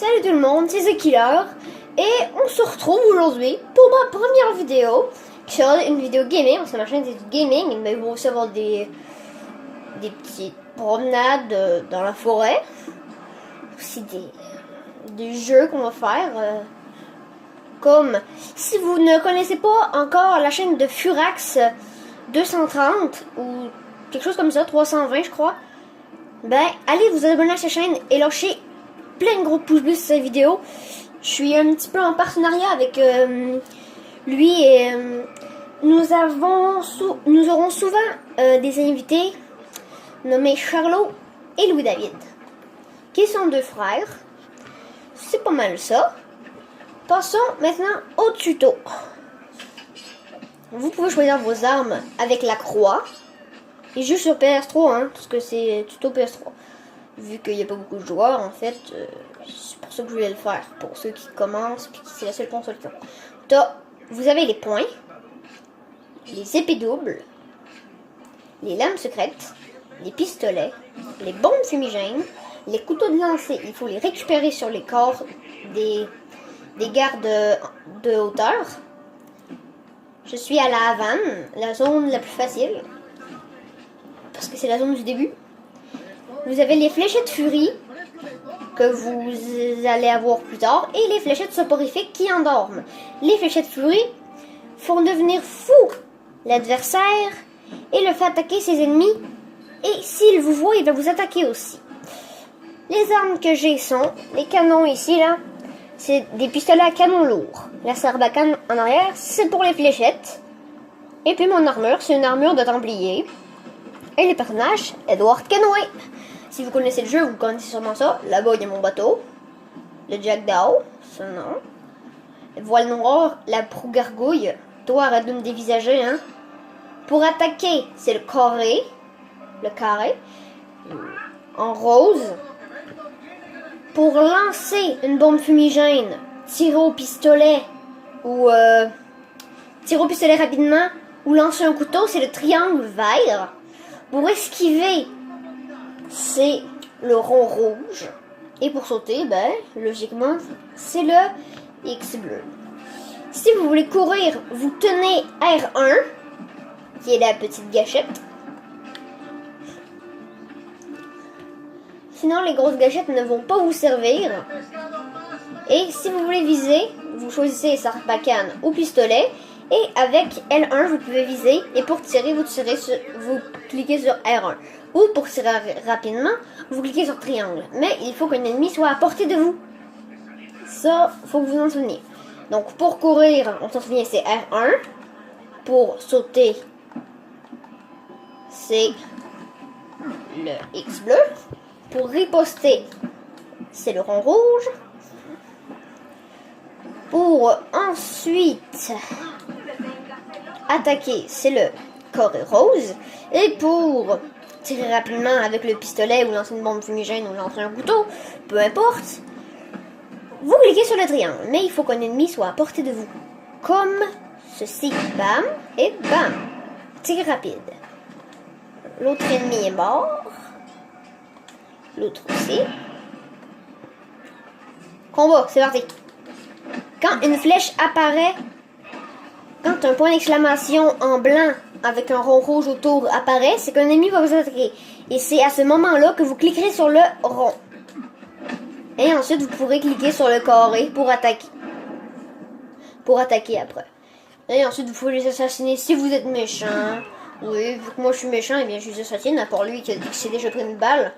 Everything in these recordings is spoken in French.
Salut tout le monde, c'est The Killer et on se retrouve aujourd'hui pour ma première vidéo qui sera une vidéo gaming, sur ma chaîne c'est du gaming, mais vous aussi avoir des petites promenades dans la forêt, aussi des jeux qu'on va faire, comme si vous ne connaissez pas encore la chaîne de Furax 230 ou quelque chose comme ça, 320 je crois, ben allez vous abonner à sa chaîne et lâchez plein de gros pouces bleus sur cette vidéo. Je suis un petit peu en partenariat avec lui et nous aurons souvent des invités nommés Charlot et Louis David, qui sont deux frères. C'est pas mal ça. Passons maintenant au tuto. Vous pouvez choisir vos armes avec la croix. Et juste sur PS3, hein, parce que c'est tuto PS3. Vu qu'il n'y a pas beaucoup de joueurs, en fait, c'est pour ça que je voulais le faire. Pour ceux qui commencent, puis c'est la seule console qui ont. Vous avez les poings, les épées doubles, les lames secrètes, les pistolets, les bombes fumigènes, les couteaux de lancer. Il faut les récupérer sur les corps des gardes de hauteur. Je suis à la Havane, la zone la plus facile, parce que c'est la zone du début. Vous avez les fléchettes furie que vous allez avoir plus tard et les fléchettes soporifiques qui endorment. Les fléchettes furie font devenir fou l'adversaire et le fait attaquer ses ennemis, et s'il vous voit, il va vous attaquer aussi. Les armes que j'ai sont les canons ici là, c'est des pistolets à canon lourd. La sarbacane en arrière, c'est pour les fléchettes. Et puis mon armure, c'est une armure de templier. Et les personnages, Edward Kenway. Si vous connaissez le jeu, vous connaissez sûrement ça. Là-bas, il y a mon bateau. Le Jackdaw, son nom. Voile noire, la proue gargouille. Toi, arrête de me dévisager, hein. Pour attaquer, c'est le carré. Le carré. En rose. Pour lancer une bombe fumigène, tirer au pistolet ou tirer au pistolet rapidement ou lancer un couteau, c'est le triangle vert. Pour esquiver, c'est le rond rouge. Et pour sauter, ben, logiquement, c'est le X bleu. Si vous voulez courir, vous tenez R1, qui est la petite gâchette. Sinon, les grosses gâchettes ne vont pas vous servir. Et si vous voulez viser, vous choisissez sarbacane ou pistolet. Et avec L1, vous pouvez viser. Et pour tirer, vous cliquez sur R1. Ou pour tirer rapidement, vous cliquez sur triangle. Mais il faut qu'un ennemi soit à portée de vous. Ça, faut que vous en souveniez. Donc pour courir, on s'en souvient, c'est R1. Pour sauter, c'est le X bleu. Pour riposter, c'est le rond rouge. Pour ensuite attaquer, c'est le carré rose. Et pour tirer rapidement avec le pistolet ou lancer une bombe fumigène ou lancer un couteau, peu importe, vous cliquez sur le triangle. Mais il faut qu'un ennemi soit à portée de vous. Comme ceci. Bam et bam. Tir rapide. L'autre ennemi est mort. L'autre aussi. Combat, c'est parti. Quand une flèche apparaît, quand un point d'exclamation en blanc avec un rond rouge autour apparaît, c'est qu'un ennemi va vous attaquer. Et c'est à ce moment-là que vous cliquerez sur le rond. Et ensuite, vous pourrez cliquer sur le carré pour attaquer. Pour attaquer après. Et ensuite, vous pouvez les assassiner si vous êtes méchant. Oui, vu que moi je suis méchant, et bien je les assassine, à part lui qui a dit que c'est déjà pris une balle.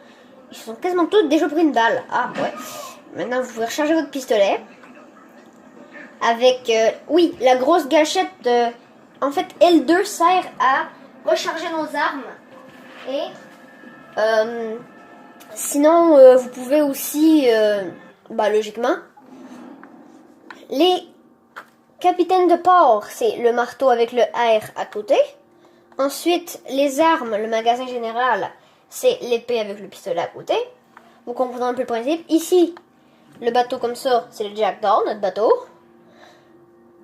Ils sont quasiment tous déjà pris une balle. Ah ouais. Maintenant, vous pouvez recharger votre pistolet. Avec, oui, la grosse gâchette. En fait, L2 sert à recharger nos armes. Et sinon, vous pouvez aussi, logiquement, les capitaines de port, c'est le marteau avec le R à côté. Ensuite, les armes, le magasin général, c'est l'épée avec le pistolet à côté. Vous comprenez un peu le principe. Ici, le bateau comme ça, c'est le Jackdaw, notre bateau.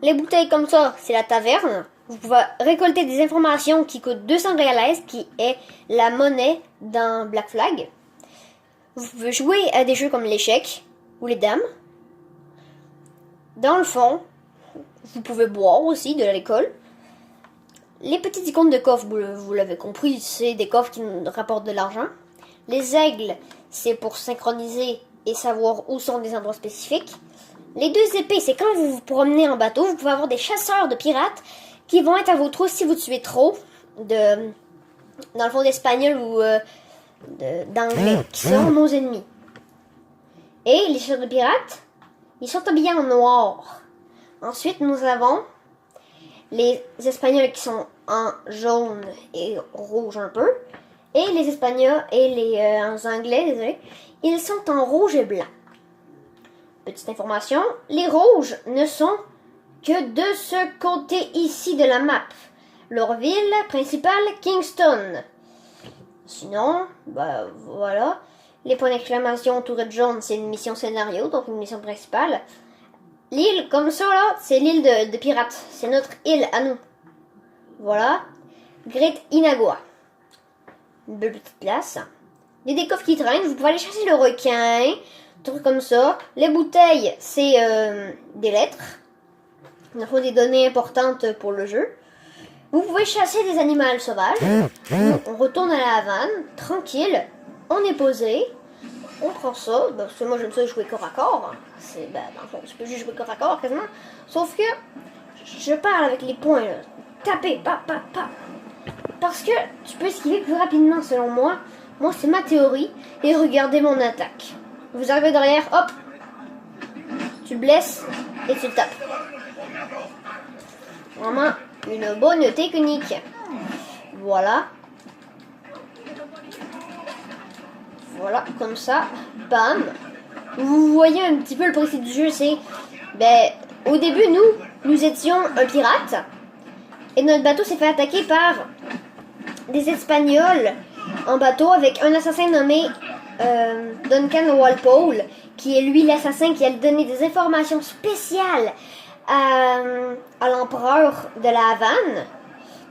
Les bouteilles comme ça, c'est la taverne. Vous pouvez récolter des informations qui coûtent 200 reales, qui est la monnaie dans Black Flag. Vous pouvez jouer à des jeux comme l'échec, ou les dames. Dans le fond, vous pouvez boire aussi de l'alcool. Les petites icônes de coffre, vous l'avez compris, c'est des coffres qui nous rapportent de l'argent. Les aigles, c'est pour synchroniser et savoir où sont des endroits spécifiques. Les deux épées, c'est quand vous vous promenez en bateau, vous pouvez avoir des chasseurs de pirates qui vont être à vos trousses si vous tuez trop dans le fond d'Espagnols ou d'Anglais, qui sont nos ennemis. Et les chasseurs de pirates, ils sont habillés en noir. Ensuite, nous avons les Espagnols qui sont en jaune et rouge un peu. Et les Espagnols et les Anglais, désolé, ils sont en rouge et blanc. Petite information, les rouges ne sont que de ce côté ici de la map. Leur ville principale, Kingston. Sinon, bah voilà. Les points d'exclamation tourette jaune, c'est une mission scénario, donc une mission principale. L'île, comme ça là, c'est l'île de pirates. C'est notre île à nous. Voilà. Great Inagua. Une belle petite place. Il y a des coffres qui traînent. Vous pouvez aller chasser le requin. Des trucs comme ça. Les bouteilles, c'est des lettres. Il faut des données importantes pour le jeu. Vous pouvez chasser des animaux sauvages. On retourne à la Havane. Tranquille. On est posé. On prend ça, parce que moi j'aime ça jouer corps à corps. C'est, dans le fond, tu peux juste jouer corps à corps quasiment. Sauf que je parle avec les poings, là. Taper, pa. Parce que tu peux esquiver plus rapidement selon moi. Moi c'est ma théorie. Et regardez mon attaque. Vous arrivez derrière, hop. Tu blesses et tu tapes. Vraiment une bonne technique. Voilà. Voilà, comme ça, bam. Vous voyez un petit peu le principe du jeu, c'est... au début, nous étions un pirate. Et notre bateau s'est fait attaquer par des Espagnols en bateau avec un assassin nommé Duncan Walpole, qui est lui l'assassin qui a donné des informations spéciales à l'empereur de la Havane.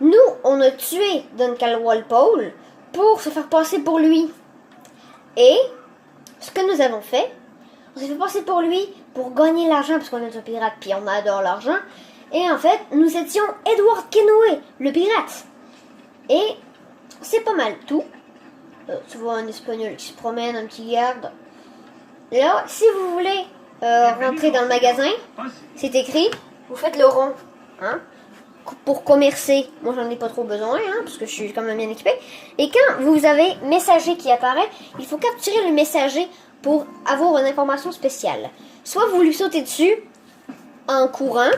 Nous, on a tué Duncan Walpole pour se faire passer pour lui. Et ce que nous avons fait, on s'est fait passer pour lui pour gagner l'argent, parce qu'on est un pirate puis on adore l'argent. Et en fait, nous étions Edward Kenway, le pirate. Et c'est pas mal tout. Tu vois un Espagnol qui se promène, un petit garde. Là, si vous voulez rentrer dans le magasin, c'est écrit, vous faites le rond. Hein? Pour commercer, moi j'en ai pas trop besoin, parce que je suis quand même bien équipé. Et quand vous avez messager qui apparaît, il faut capturer le messager pour avoir une information spéciale. Soit vous lui sautez dessus en courant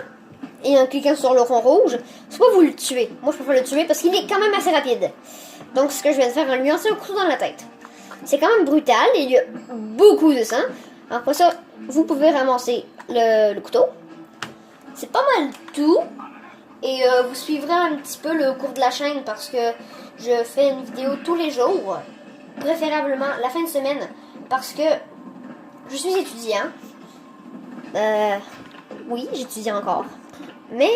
et en cliquant sur le rond rouge, soit vous le tuez. Moi je préfère le tuer parce qu'il est quand même assez rapide. Donc ce que je viens de faire, en lui lancer un couteau dans la tête. C'est quand même brutal, et il y a beaucoup de sang. Après ça, vous pouvez ramasser le couteau. C'est pas mal tout. Et vous suivrez un petit peu le cours de la chaîne parce que je fais une vidéo tous les jours, préférablement la fin de semaine, parce que je suis étudiant. Oui, j'étudie encore. Mais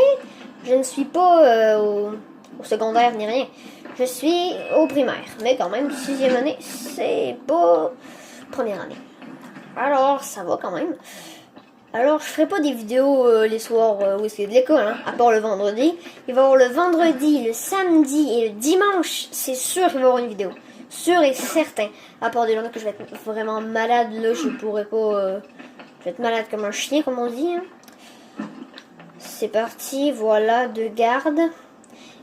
je ne suis pas au secondaire ni rien. Je suis au primaire. Mais quand même, 6e année, c'est pas première année. Alors, ça va quand même. Alors, je ferai pas des vidéos les soirs où c'est de l'école, à part le vendredi. Il va y avoir le vendredi, le samedi et le dimanche. C'est sûr qu'il va y avoir une vidéo. Sûr et certain. À part des journées que je vais être vraiment malade, là, je pourrais pas... je vais être malade comme un chien, comme on dit. C'est parti, voilà, de garde.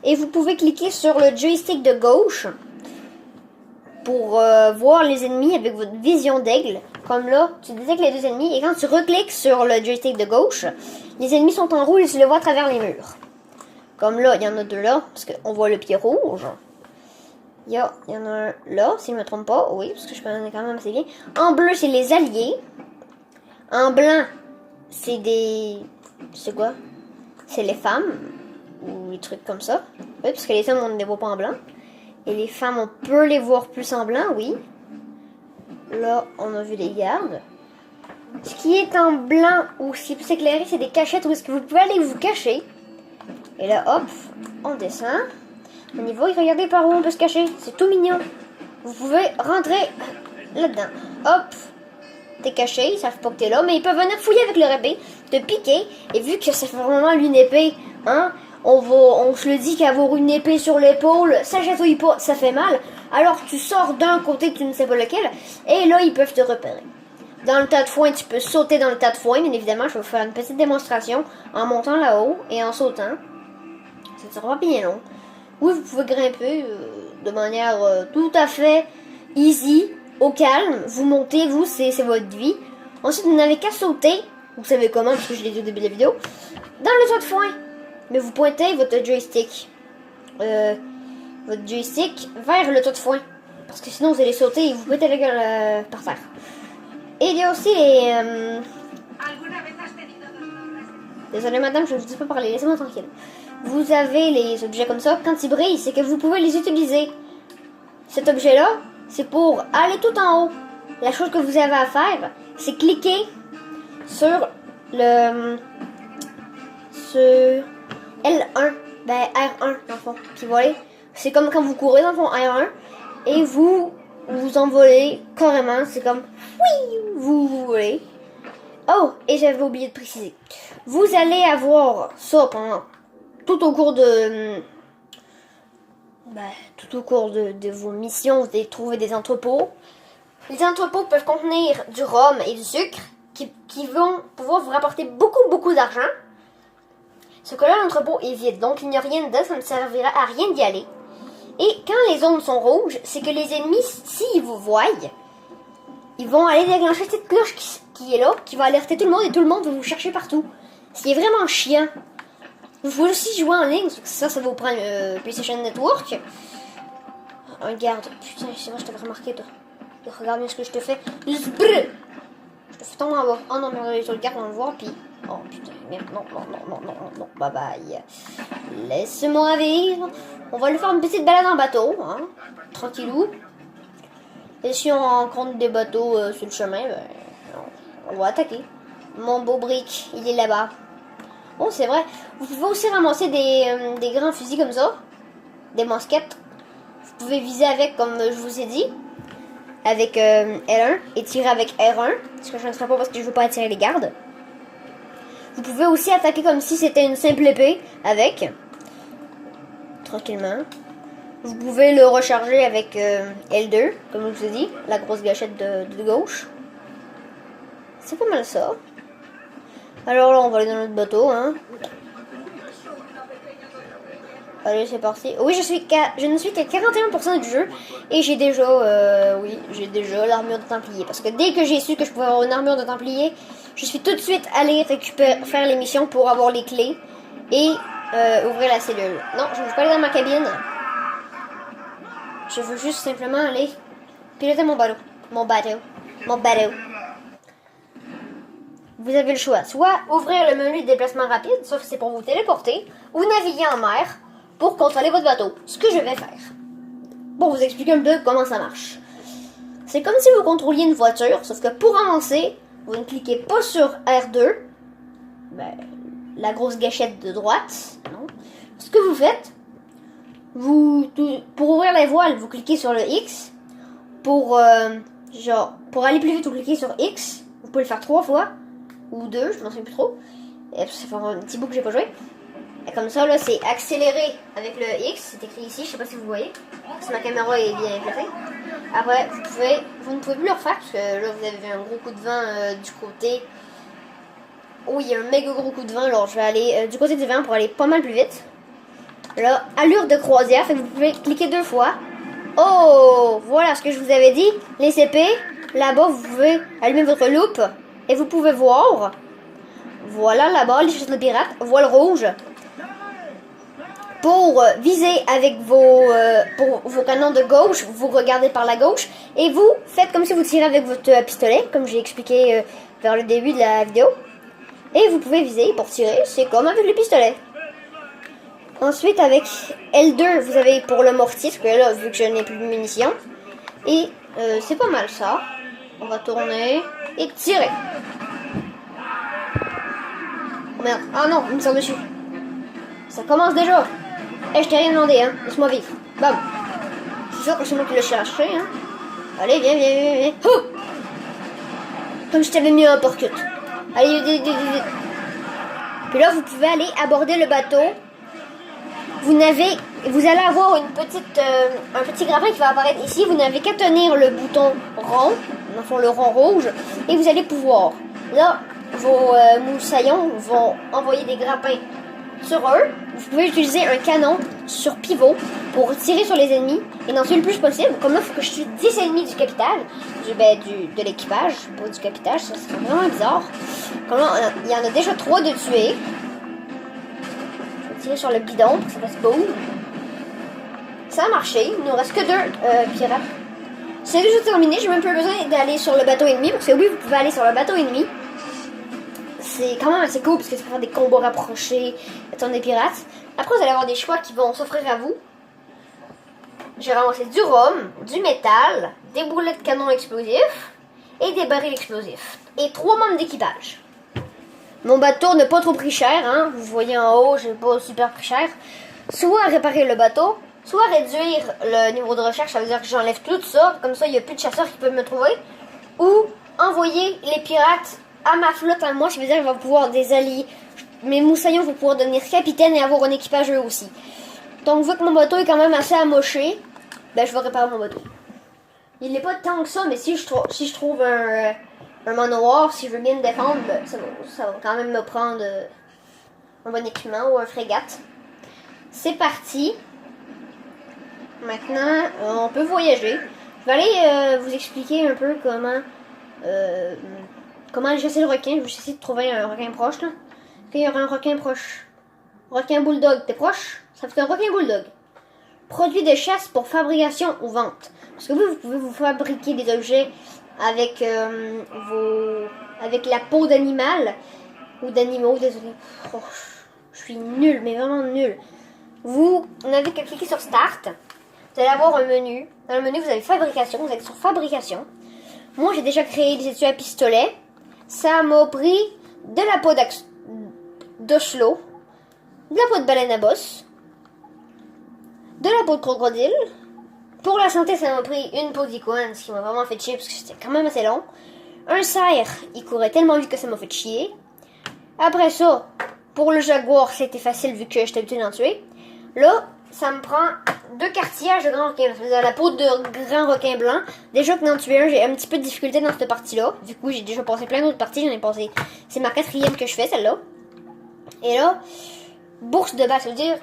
Et vous pouvez cliquer sur le joystick de gauche pour voir les ennemis avec votre vision d'aigle. Comme là, tu détectes les deux ennemis et quand tu recliques sur le joystick de gauche, les ennemis sont en rouge et tu les vois à travers les murs. Comme là, il y en a deux là, parce qu'on voit le pied rouge. Il y en a un là, si je ne me trompe pas. Oui, parce que je connais quand même assez bien. En bleu, c'est les alliés. En blanc, c'est des... C'est quoi? C'est les femmes. Ou des trucs comme ça. Oui, parce que les hommes, on ne les voit pas en blanc. Et les femmes, on peut les voir plus en blanc, oui. Là, on a vu les gardes. Ce qui est en blanc ou ce qui est plus éclairé, c'est des cachettes où est-ce que vous pouvez aller vous cacher. Et là, hop, on descend. On y va et regardez par où on peut se cacher. C'est tout mignon. Vous pouvez rentrer là-dedans. Hop, t'es caché, ils savent pas que t'es là, mais ils peuvent venir fouiller avec leur épée, te piquer, et vu que ça fait vraiment une épée, hein, on se le dit qu'avoir une épée sur l'épaule, ça chatouille pas, ça fait mal, alors tu sors d'un côté, tu ne sais pas lequel, et là, ils peuvent te repérer. Dans le tas de foin, tu peux sauter dans le tas de foin, bien évidemment, je vais vous faire une petite démonstration en montant là-haut et en sautant. Ça ne sera pas bien long. Oui, vous pouvez grimper de manière tout à fait easy, au calme. Vous montez, vous, c'est votre vie. Ensuite, vous n'avez qu'à sauter. Vous savez comment, parce que je l'ai dit au début de la vidéo. Dans le tas de foin. Mais vous pointez votre joystick. Vers le tas de foin. Parce que sinon, vous allez sauter et vous pétez la gueule par terre. Et il y a aussi les... Désolée madame, je ne vous dis pas parler, laissez-moi tranquille. Vous avez les objets comme ça, quand ils brillent, c'est que vous pouvez les utiliser. Cet objet-là, c'est pour aller tout en haut. La chose que vous avez à faire, c'est cliquer sur le... sur L1, ben R1 dans le fond. Puis voilà, c'est comme quand vous courez dans le fond R1, et vous envolez carrément, c'est comme... Oui, vous volez. Oh, et j'avais oublié de préciser. Vous allez avoir ça pendant tout au cours de vos missions. Vous allez trouver des entrepôts. Les entrepôts peuvent contenir du rhum et du sucre qui vont pouvoir vous rapporter beaucoup d'argent. Ce que là, l'entrepôt est vide, donc il n'y a rien dedans, ça ne servira à rien d'y aller. Et quand les ondes sont rouges, c'est que les ennemis, s'ils vous voient, ils vont aller déclencher cette cloche qui est là, qui va alerter tout le monde et tout le monde va vous chercher partout. Ce qui est vraiment chiant. Vous pouvez aussi jouer en ligne, ça vous prend PlayStation Network. Regarde, putain, c'est vrai, je t'avais remarqué, toi. Regarde bien ce que je te fais. Je te fais tomber en bas. Oh non, mais je le garde, on le voit, puis... Oh putain, merde, non, bye bye. Laisse-moi vivre. On va lui faire une petite balade en bateau, hein, tranquillou. Et si on rencontre des bateaux sur le chemin, ben, on va attaquer. Mon beau brick, il est là-bas. Oh, c'est vrai. Vous pouvez aussi ramasser des grands fusils comme ça. Des mosquettes. Vous pouvez viser avec, comme je vous ai dit. Avec L1 et tirer avec R1. Ce que je ne ferai pas parce que je ne veux pas attirer les gardes. Vous pouvez aussi attaquer comme si c'était une simple épée avec. Tranquillement. Vous pouvez le recharger avec L2, comme je vous ai dit, la grosse gâchette de gauche. C'est pas mal ça. Alors là, on va aller dans notre bateau, hein. Allez, c'est parti. Oui, je ne suis qu'à 41% du jeu. Et j'ai déjà, l'armure de Templier. Parce que dès que j'ai su que je pouvais avoir une armure de Templier, je suis tout de suite allé faire les missions pour avoir les clés. Et ouvrir la cellule. Non, je ne veux pas aller dans ma cabine. Je veux juste simplement aller piloter mon bateau. Mon bateau. Vous avez le choix. Soit ouvrir le menu de déplacement rapide, sauf que c'est pour vous téléporter, ou naviguer en mer pour contrôler votre bateau. Ce que je vais faire. Pour vous expliquer un peu comment ça marche. C'est comme si vous contrôliez une voiture, sauf que pour avancer, vous ne cliquez pas sur R2, ben, la grosse gâchette de droite, non. Ce que vous faites, pour ouvrir les voiles, vous cliquez sur le X. Pour aller plus vite, vous cliquez sur X. Vous pouvez le faire 3 fois. Ou 2, je m'en souviens plus trop. Et ça fait un petit bout que j'ai pas joué. Et comme ça, là, c'est accéléré avec le X. C'est écrit ici, je sais pas si vous voyez. Parce que ma caméra est bien placée. Après, vous ne pouvez plus le refaire. Parce que là, vous avez un gros coup de vent du côté. Oh, il y a un méga gros coup de vent. Alors, je vais aller du côté du vent pour aller pas mal plus vite. Là, allure de croisière. Fait que vous pouvez cliquer 2 fois. Oh, voilà ce que je vous avais dit. Les CP, là-bas, vous pouvez allumer votre loupe. Et vous pouvez voir, voilà là-bas, les châteaux de pirates, voile rouge. Pour viser avec vos canons de gauche, vous regardez par la gauche. Et vous faites comme si vous tirez avec votre pistolet, comme j'ai expliqué vers le début de la vidéo. Et vous pouvez viser pour tirer, c'est comme avec le pistolet. Ensuite, avec L2, vous avez pour le mortier, parce que là, vu que je n'ai plus de munitions. Et c'est pas mal ça. On va tourner et tirer. Oh merde. Ah non, il me sort dessus. Ça commence déjà. Eh, je t'ai rien demandé, hein. Laisse-moi vivre. Bam. C'est sûr que c'est moi qui l'ai cherché, hein. Allez, viens. Oh Comme je t'avais mis un uppercut. Allez, vite. Puis là, vous pouvez aller aborder le bateau. Vous allez avoir un petit grappin qui va apparaître ici. Vous n'avez qu'à tenir le bouton rond, enfin le rond rouge, et vous allez pouvoir. Là, vos moussaillons vont envoyer des grappins sur eux. Vous pouvez utiliser un canon sur pivot pour tirer sur les ennemis et d'en tuer le plus possible. Comme là, il faut que je tue 10 ennemis du capital, de l'équipage, pas du capital, ça serait vraiment bizarre. Comme là, il y en a déjà 3 de tués. Je vais tirer sur le bidon pour que ça fasse boum. Ça a marché, il nous reste que 2 pirates. C'est déjà terminé, j'ai même pas besoin d'aller sur le bateau ennemi, parce que oui, vous pouvez aller sur le bateau ennemi. C'est quand même assez cool parce que ça peut faire des combats rapprochés, étant des pirates. Après, vous allez avoir des choix qui vont s'offrir à vous. J'ai ramassé du rhum, du métal, des boulets de canon explosifs et des barils explosifs. Et 3 membres d'équipage. Mon bateau n'a pas trop pris cher, hein. Vous voyez en haut, j'ai pas super pris cher. Soit réparer le bateau, soit réduire le niveau de recherche, ça veut dire que j'enlève tout ça, comme ça il n'y a plus de chasseurs qui peuvent me trouver. Ou envoyer les pirates à ma flotte à moi, ça veut dire que je vais pouvoir des alliés. Mes moussaillons vont pouvoir devenir capitaines et avoir un équipage eux aussi. Donc vu que mon bateau est quand même assez amoché, ben je vais réparer mon bateau. Il n'est pas tant que ça, mais si je trouve un manoir, si je veux bien me défendre, ben, ça va quand même me prendre un bon équipement ou un frégate. C'est parti. Maintenant, on peut voyager. Je vais aller vous expliquer un peu comment aller chasser le requin. Je vais essayer de trouver un requin proche là. Il y aura un requin proche. Requin bulldog, t'es proche? Ça fait un requin bulldog. Produit de chasse pour fabrication ou vente. Parce que vous pouvez vous fabriquer des objets avec avec la peau d'animal ou d'animaux. Désolé. Oh, je suis nulle, mais vraiment nulle. Vous n'avez qu'à cliquer sur Start. Vous allez avoir un menu. Dans le menu, vous avez Fabrication. Vous êtes sur Fabrication. Moi, j'ai déjà créé des étuis à pistolet. Ça m'a pris de la peau d'ochelot, de la peau de baleine à bosse, de la peau de crocodile. Pour la santé, ça m'a pris une peau d'icône, ce qui m'a vraiment fait chier parce que c'était quand même assez long. Un cerf, il courait tellement vite que ça m'a fait chier. Après ça, pour le jaguar, c'était facile vu que j'étais habitué d'en tuer. Là, ça me prend 2 cartillages de grand requin. C'est-à-dire la peau de grand requin blanc. Déjà que d'en tuer un, j'ai un petit peu de difficulté dans cette partie-là. Du coup, j'ai déjà passé plein d'autres parties. J'en ai passé. C'est ma 4e que je fais, celle-là. Et là, bourse de balles. Ça veut dire,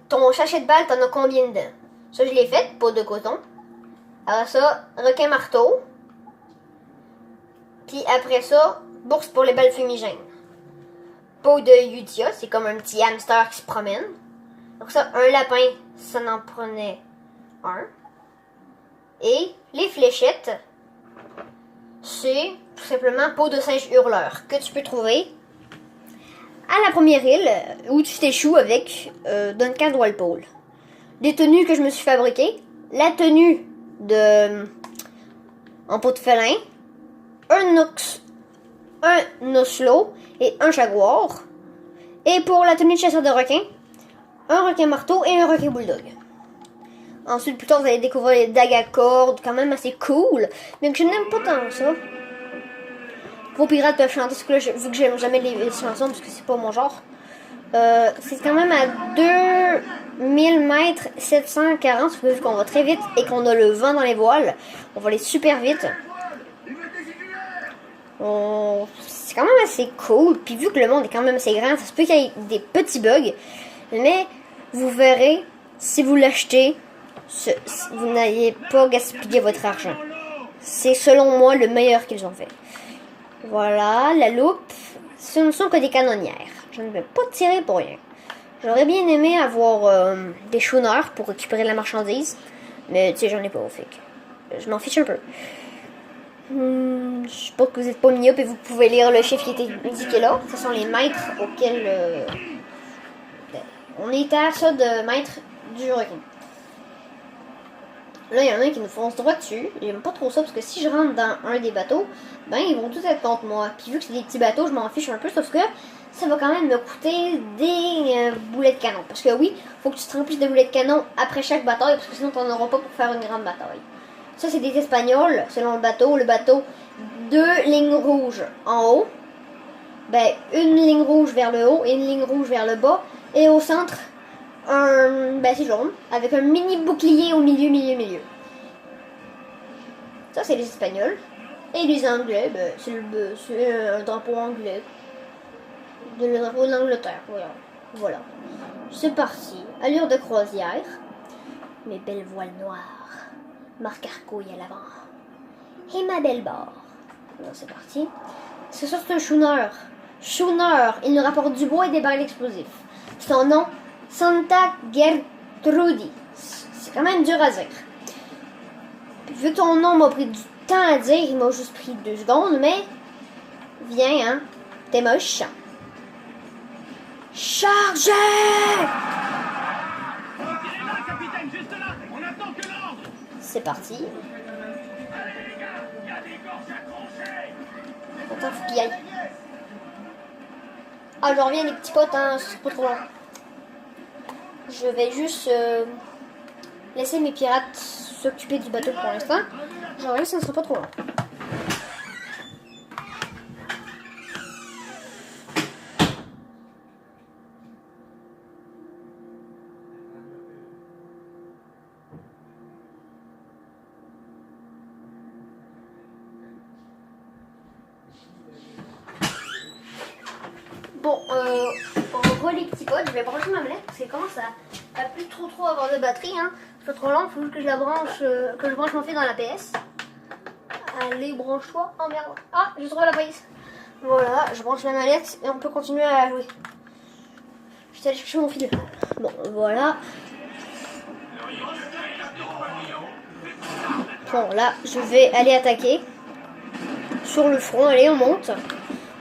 ton sachet de balles, t'en as combien dedans? Ça, je l'ai fait, peau de coton. Alors ça, requin marteau. Puis après ça, bourse pour les balles fumigènes. Peau de Yudia, c'est comme un petit hamster qui se promène. Donc ça, un lapin, ça n'en prenait un. Et les fléchettes, c'est tout simplement peau de singe hurleur que tu peux trouver à la première île où tu t'échoues avec Duncan Walpole. Des tenues que je me suis fabriquées. La tenue en peau de félin, un ochelot et un jaguar. Et pour la tenue de chasseur de requins, un requin marteau et un requin bulldog. Ensuite, plus tard, vous allez découvrir les dagues à cordes, quand même assez cool, mais que je n'aime pas tant ça. Vos pirates peuvent chanter, ce que là, vu que j'aime jamais les chansons, parce que c'est pas mon genre. C'est quand même à 2000 mètres 740, vu qu'on va très vite et qu'on a le vent dans les voiles. On va aller super vite. C'est quand même assez cool, puis vu que le monde est quand même assez grand, ça se peut qu'il y ait des petits bugs. Mais vous verrez, si vous l'achetez, vous n'allez pas gaspiller votre argent. C'est selon moi le meilleur qu'ils ont fait. Voilà, la loupe, ce ne sont que des canonnières. Je ne vais pas tirer pour rien. J'aurais bien aimé avoir des schooners pour récupérer la marchandise. Mais tu sais, j'en ai pas au fait. Je m'en fiche un peu. Je sais pas que vous êtes pas myope et vous pouvez lire le chiffre qui était indiqué là. Ce sont les mètres auxquels... on est à ça de mètres du requin. Là, il y en a un qui nous fonce droit dessus. J'aime pas trop ça parce que si je rentre dans un des bateaux, ben ils vont tous être contre moi. Puis vu que c'est des petits bateaux, je m'en fiche un peu. Sauf que ça va quand même me coûter des boulets de canon. Parce que oui, faut que tu te remplisses de boulets de canon après chaque bataille. Parce que sinon, t'en auras pas pour faire une grande bataille. Ça, c'est des Espagnols, selon le bateau. Le bateau deux lignes rouges en haut. Ben, une ligne rouge vers le haut et une ligne rouge vers le bas. Et au centre, ben c'est jaune, avec un mini bouclier au milieu. Ça, c'est les Espagnols. Et les Anglais, ben, c'est un drapeau anglais. Le drapeau d'Angleterre, voilà. C'est parti. Allure de croisière. Mes belles voiles noires. Marc Arcouille à l'avant. Et ma belle barre. Alors, c'est parti. C'est ça, c'est un schooner. Schooner, il nous rapporte du bois et des barils explosifs. Son nom, Santa Gertrudi. C'est quand même dur à dire. Puis, vu que ton nom m'a pris du temps à dire, il m'a juste pris 2 secondes, mais viens, hein, t'es moche. Chargez! C'est parti. Attends, faut qu'il y aille. Ah, je reviens les petits potes, hein, c'est pas trop long. Je vais juste laisser mes pirates s'occuper du bateau pour l'instant. Je reviens, ça ne sera pas trop long. Bon, on revoit les petits potes. Je vais brancher ma manette parce qu'elle commence à plus trop avoir de batterie. Hein. C'est pas trop lent. Il faut que je la branche, que je branche mon fil dans la PS. Allez, branche-toi. Oh merde. Ah, j'ai trouvé la prise. Voilà, je branche la manette et on peut continuer à jouer. Je suis allé chercher mon fil. Bon, voilà. Bon, là, je vais aller attaquer. Sur le front, allez, on monte.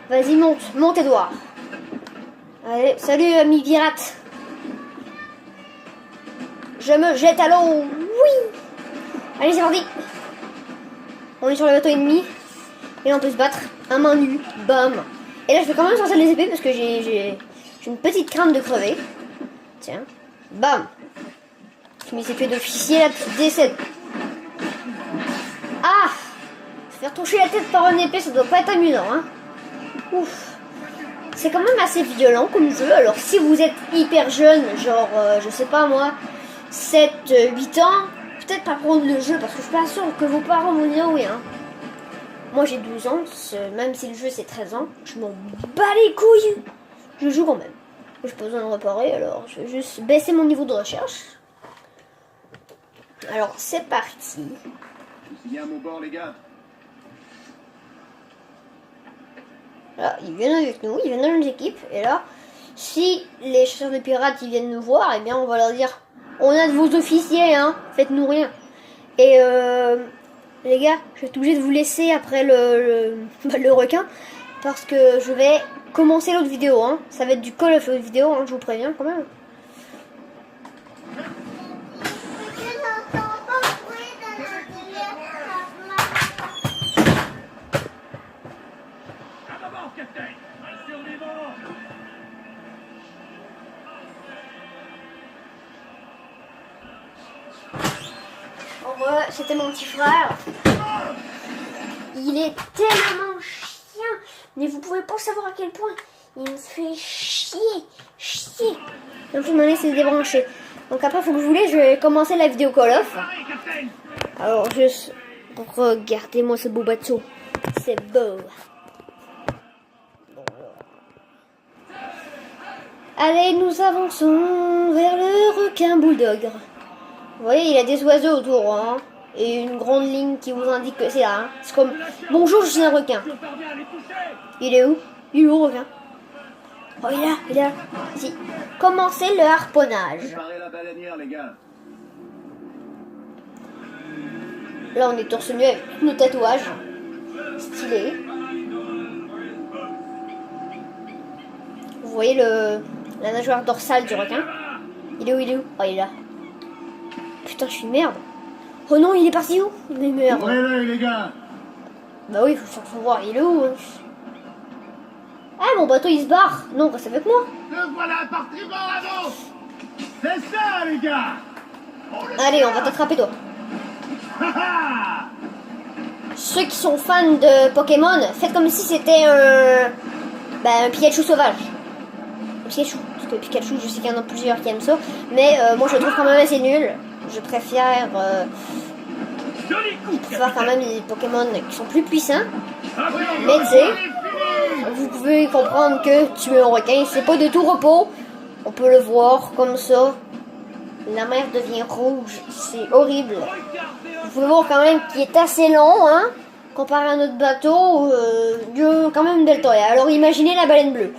Vas-y, monte Edouard. Allez, salut ami pirate. Je me jette à l'eau. Oui. Allez, c'est parti. On est sur le bateau ennemi. Et là, on peut se battre à main nue. Bam. Et là, je vais quand même sortir les épées parce que j'ai une petite crainte de crever. Tiens. Bam. Je mets mes épées d'officier là, tu décèdes. Ah. Se faire toucher la tête par une épée, ça doit pas être amusant, hein. Ouf. C'est quand même assez violent comme jeu. Alors si vous êtes hyper jeune, genre je sais pas moi, 7, 8 ans, peut-être pas prendre le jeu parce que je suis pas sûre que vos parents vont dire oui, hein. Moi j'ai 12 ans, même si le jeu c'est 13 ans, je m'en bats les couilles. Je joue quand même. J'ai pas besoin de réparer, alors je vais juste baisser mon niveau de recherche. Alors c'est parti. Il y a à mon bord les gars. Là, ils viennent avec nous, ils viennent dans nos équipes. Et là, si les chasseurs de pirates ils viennent nous voir, eh bien on va leur dire on a de vos officiers, hein, faites-nous rien. Et les gars, je vais être obligée de vous laisser après le requin. Parce que je vais commencer l'autre vidéo, hein. Ça va être du Call of vidéo, hein, je vous préviens quand même. Ouais, c'était mon petit frère. Il est tellement chien. Mais vous pouvez pas savoir à quel point il me fait chier. Donc je m'en laisse débrancher. Donc après, faut que je vous laisse, je vais commencer la vidéo Call of. Alors juste, regardez-moi ce beau bateau. C'est beau. Allez, nous avançons vers le requin bulldog. Vous voyez, il y a des oiseaux autour, hein, et une grande ligne qui vous indique que c'est là. Hein. C'est comme bonjour, je suis un requin. Il est où? Il est où, le requin? Oh, il est là. Si. Commencez le harponnage. Préparez la baleinière, les gars. Là, on est torse nu avec tous nos tatouages. Stylé. Vous voyez la nageoire dorsale du requin? Il est où? Oh, il est là. Putain, je suis une merde. Oh non, il est parti où? Mais merde. Ouvrez-le, les gars. Bah oui, faut voir, il est où? Ah, mon bateau il se barre. Non, reste avec moi. Le voilà parti bord avant. C'est ça, les gars. Allez, on va t'attraper, toi. ceux qui sont fans de Pokémon, faites comme si c'était un Pikachu sauvage. Un Pikachu, parce que Pikachu, je sais qu'il y en a plusieurs qui aiment ça, mais moi je le trouve quand même assez nul. Je préfère quand même les Pokémon qui sont plus puissants. Mais tu sais, vous pouvez comprendre que tuer un requin, c'est pas de tout repos. On peut le voir comme ça. La mer devient rouge, c'est horrible. Vous pouvez voir quand même qu'il est assez long, hein, comparé à notre bateau. Il y a quand même une belle taille. Alors imaginez la baleine bleue.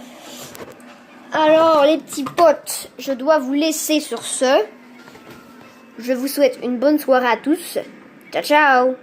Alors les petits potes, je dois vous laisser sur ce. Je vous souhaite une bonne soirée à tous. Ciao ciao.